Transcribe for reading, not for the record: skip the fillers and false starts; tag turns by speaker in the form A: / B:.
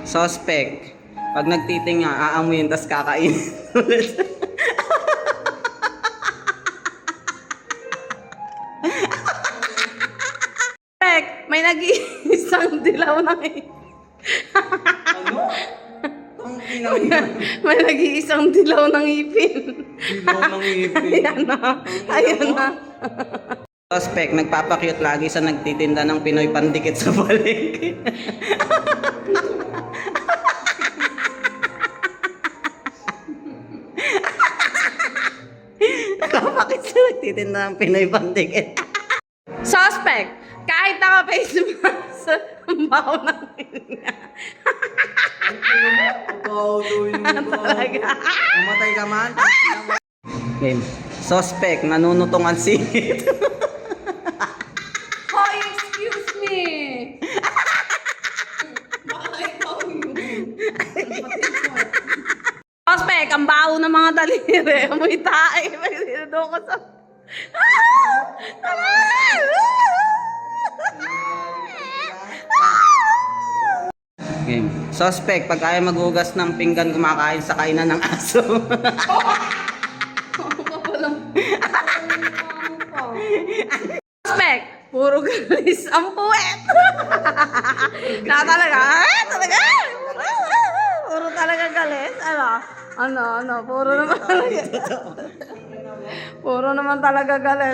A: Suspect. Pag nagtitinga, aamuyin tas kakain. Suspect. May nag-iisang dilaw ng
B: Ano? Ang pinangyan.
A: May nag-iisang dilaw ng ipin.
B: Dilaw ng ngipin.
A: Ayan na. Ayan na. Suspect, nagpapakyut lagi sa nagtitinda ng Pinoy pandikit sa palengke. Nagpapakit sa nagtitinda ng Pinoy pandikit. Suspect, kahit naka-face mask, ang baho ng hininga.
B: Abaw daw yung
A: Talaga.
B: Mamatay ka man?
A: Game. Suspect, nanunutong ang singit.
C: Hoy, excuse me! Baka ikaw yun.
A: Suspect, ang baho ng mga daliri. Amoy tae. May sinudo ko sa... Game. Suspect, pag ayaw maghugas ng pinggan, kumakain sa kainan ng aso. Suspect, puro galis ang puwet. Na talaga, talaga. Puro talaga galis. Ano, puro naman talaga. Puro naman talaga galis.